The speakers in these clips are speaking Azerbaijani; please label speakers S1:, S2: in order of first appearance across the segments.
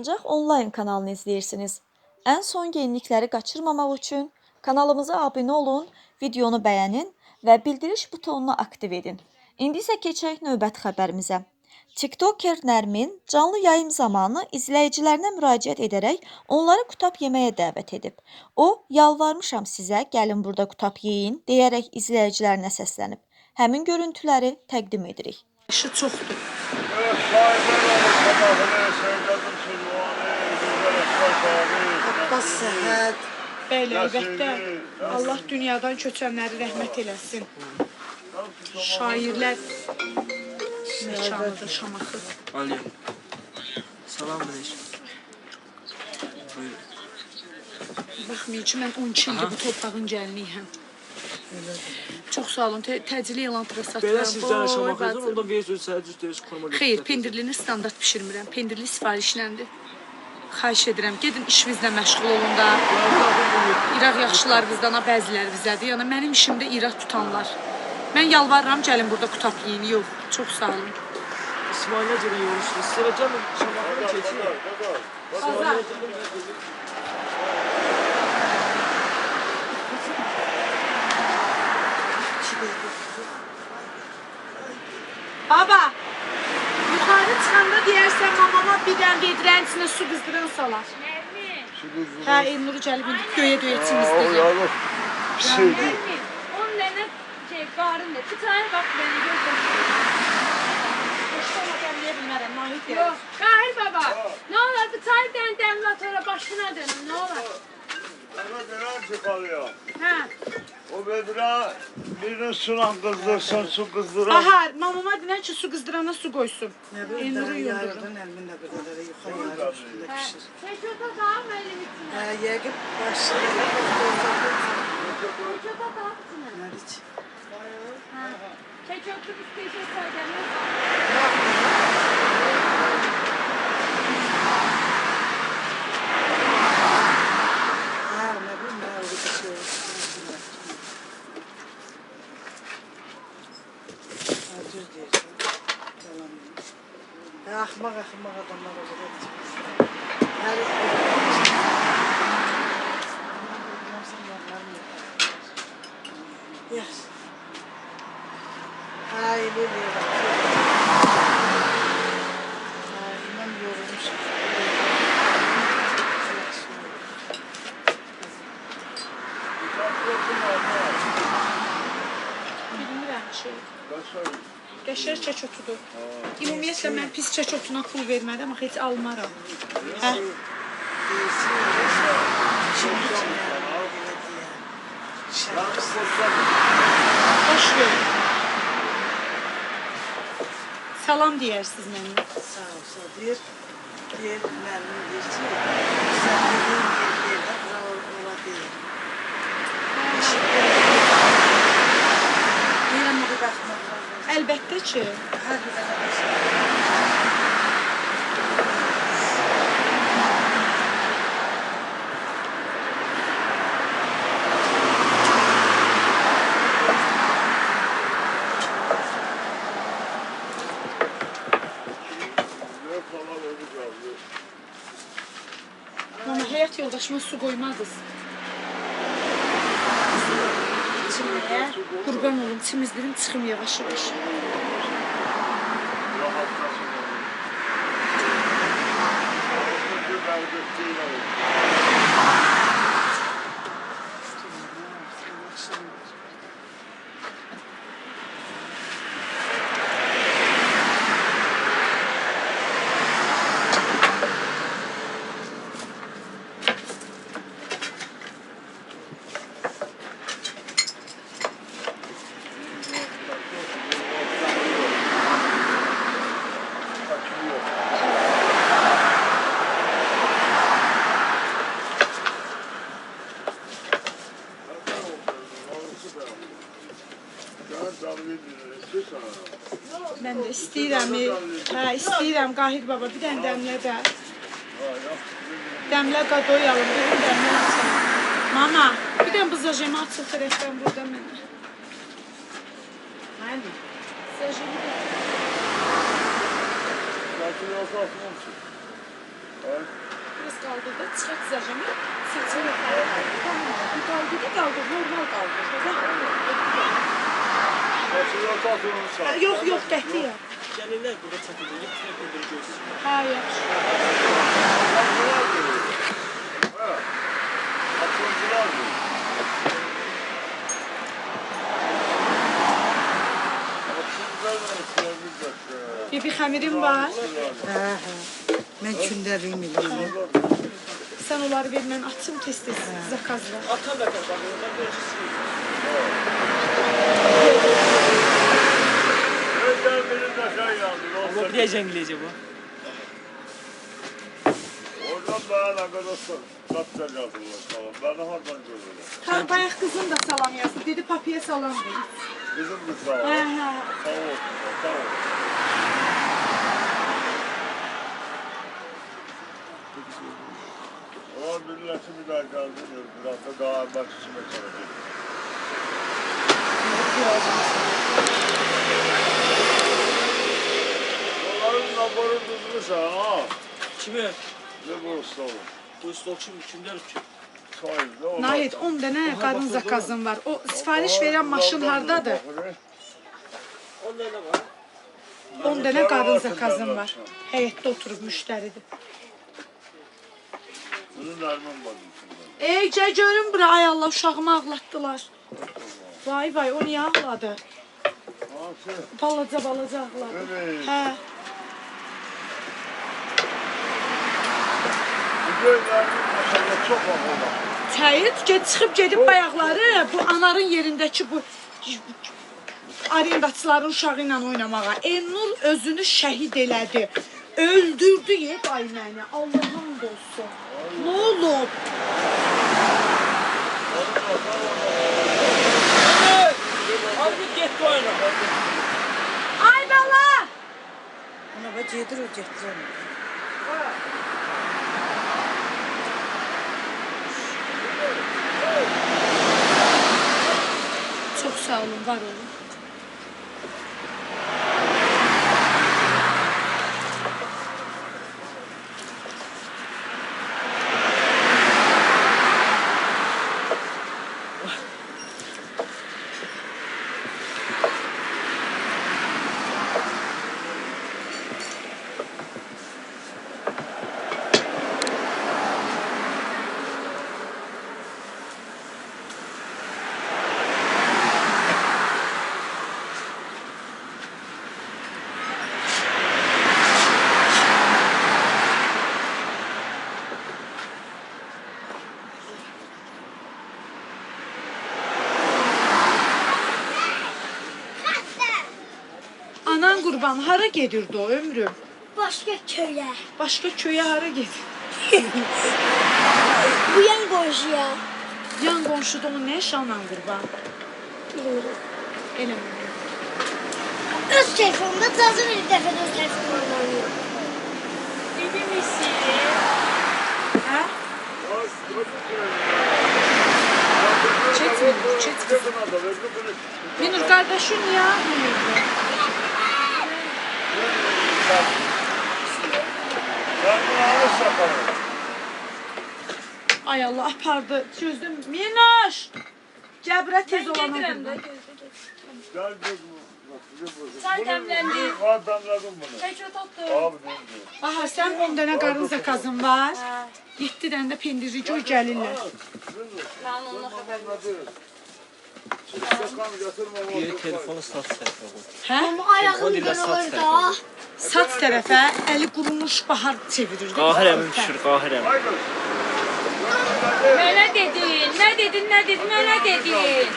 S1: Sancaq onlayn kanalını izləyirsiniz. Ən son yenilikləri qaçırmamaq üçün kanalımıza abunə olun, videonu bəyənin və bildiriş butonunu aktiv edin. İndi isə keçək növbəti xəbərimizə. TikToker Nərmin canlı yayım zamanı izləyicilərinə müraciət edərək onları qutab yeməyə dəvət edib. O, yalvarmışam sizə, gəlin burada qutab yeyin, deyərək izləyicilərinə səslənib. Həmin görüntüləri təqdim edirik.
S2: İşi çoxdur. Abbas Səhət. Bəli, əlbəttə. Allah dünyadan köçənləri rəhmət eləsin. Şairlər mekanıdır, Şamaxı.
S3: Aliyə. Salam verək. Buyurun.
S2: Baxmayın ki, mən 12 ildir bu torpağın gəliniyəm. Çox sağ olun, təcili elan satıram.
S3: Belə sizdən Şamaxıdır, ondan verirsiniz, səhəcüz deyirsiniz, koruma götürür.
S2: Xeyr, pendirlini standart pişirmirəm. Pendirli sifarişləndir. Xahiş edirəm, gedin işinizlə məşğul olun da. İraq yaxşılarınızdan, bəzilərinizədir. Yəni, mənim işimdə İraq tutanlar. Mən yalvarıram, gəlin burada qutab yiyin. Yox, çox sağ olun.
S3: İsmail necədən yorulsunuz? Sizə gəlin, Şamaxıda keçin.
S2: Bazar. Baba, yuxarı çıxanda deyərsən mamama bir dənə vedirənin içinə su qızdıran salar. Hə, Elnuru gəlib indi döyə-döyə çimizdir.
S4: Yavrum, pişirdi.
S5: Onun dənə qarın da. Bir tane bax beni gördüm.
S2: Boşdan gəlməyə bilmərəm, Mahid deyər.
S5: Yox, Qahir baba. Ne olur bir tane dənə dəmlatora başına dönün, ne olur?
S4: Sana dönem çıkarıyor.
S5: Hə.
S4: O bedra birinin suyla kızdırsan su kızdıran.
S2: Bahar, mamama dinən ki, su qızdırana su qoysun. Elnuru yurdurum.
S6: Elminlə qədər yuxarı yarı üstündə pişir.
S5: Çeçota dağım elim içine.
S6: Yəqib başlayır.
S5: Çeçota dağım içine.
S6: Məriç.
S5: Hə. Çeçotlu biz keşe söyləmək.
S6: Hə, nə bilim, mən öyle bir şey. Düz deyirsən. Yalan deyir. Axmaq adamlar o qədər çıxır. Hər Yes. Ay, böyle bak. Ay, ben yorulmuşum.
S2: Bilmirəm ki. Qəşər çəçotudur. Ümumiyyətlə mən pis çəçotuna pul vermədim, axı heç almaram. Hə? Hoş verin. Salam deyərsiniz mənə.
S6: Sağ ol, sağ ol. Deyir, müəllim deyir ki, sən dediyin yerdə bura ola deyir. Deyirəm, o bir baxmaq lazım.
S2: Əlbəttə ki.
S6: Hər bir dənə başlayır.
S2: Mama, həyat yoldaşıma su qoymadınız. İçməyə, qurban olum, çimizdirim, çıxım yavaş-yavaş. Mən də istəyirəm, istəyirəm Qahir baba, bir dənə dəmlə də. Dəmlə qadoyalım, bir dənə dəmlə açalım. Mama, bir dənə buzajemi açıq tərəfdən burada mənə.
S6: Hani?
S2: Buzajemi də.
S4: Zaten yok olsun.
S2: Biraz qaldırdı, çıxaq zəşəmi, saçını yuxarı qaldır. Bu qaldırdı, normal qaldır.
S4: Saçını atın sağ.
S2: Yox, qətiyyən.
S3: Gəlirlər burada çatılır. Yetişmək pendir görsün.
S2: Hə, yaxşı.
S4: Atıntılar mı?
S2: Bibi xəmirim var.
S6: Mən kündəliyim eləyim.
S2: Sən onları ver, mən açım tez-tez zakazla.
S3: Atan da baxın. Ben görüşürüz.
S4: Özel birinin aşağı yandı.
S3: Ama buraya cengleyecek bu.
S4: Oradan bana kadar satacak yazdılar falan. Ben hardan görürüm.
S2: Bayaq qızım da salam yazdı. Dedi papiyə salam verin.
S4: Bizim kız sağ ol.
S2: Hə.
S4: Sağ ol. Sağ ol. Ulan milleti bir daha geldi. Biraz da daha baş içime çalışıyor. Onların naboru düzmüş ha.
S3: Kimi?
S4: Ne bu usta oğlum?
S3: Bu stok kimler ki?
S4: Sayızda o.
S2: Nahid 10 dənə qadın zakazım var. O sifariş verən maşın hardadır?
S3: Onlarla var.
S2: 10 dənə qadın zakazım var. Həyətdə oturub müştəridir.
S4: Bunun Erman var içinde.
S2: Ey, görün bura, ay Allah, uşağımı ağlatdılar. Vay, o niyə ağladı?
S4: Nasıl?
S2: Balaca ağladı.
S4: Evet.
S2: Hə.
S4: Bu göylerin maşallah çok akıllı.
S2: Çəyid çıxıb gedib bayaqları bu anarın yerindəki bu arendaçıların uşağı ilə oynamağa. Elnur özünü şəhid elədi. Öldürdü ay məni. Allah'ın olsun. Nə olub?
S3: Abi get bu oyna.
S2: Ay bala!
S6: Ona bax gedir o gətirəm.
S2: Çox sağ olun, var olun. Anan qurban, hara gedirdi o ömrüm?
S5: Başka köye.
S2: Başqa köyə hara gedir?
S5: Bu yan qonşuya.
S2: Yan qonşuda onun nə iş anan qurban?
S5: Bilmiyorum.
S2: Eləmə.
S5: Öz telefonumda cazı bir dəfə də öz telefonumda oynayıyorum.
S2: Dedi misin? Hə?
S4: Çetmin.
S2: Minur qardaşın niyə ağlayırdı?
S4: Ben bunu alırsa
S2: Ay Allah, apardı. Çözdüm. Minur! Gəl bura tez olana qurban.
S4: Gel
S5: Sen demlendin.
S4: Ben demledim bunu.
S5: Peki tatlı.
S4: Abi demledim.
S2: Aha, sən 10 dənə qarın zakazın var. 7 dənə də pendiri göy gəlirlər.
S5: Ben onunla haberim.
S4: Sakan getirmem.
S3: Bir telefonu sat sayfa koy.
S2: Hə?
S5: Ama ayağım ben olur da.
S2: Saç tərəfə əli qurumuş bahar çevirir.
S3: Qahirəmin düşür, qahirəm.
S4: Haydi.
S5: Ne dedin? Ne dedin? Ne dedin? Ne dedin?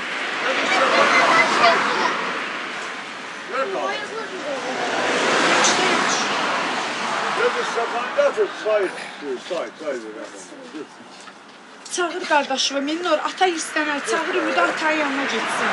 S4: Dedi sakan getir. Say.
S2: Çağır qardaşımı, Minur ata istənər, çağır Ümidə atayın yanına getsin.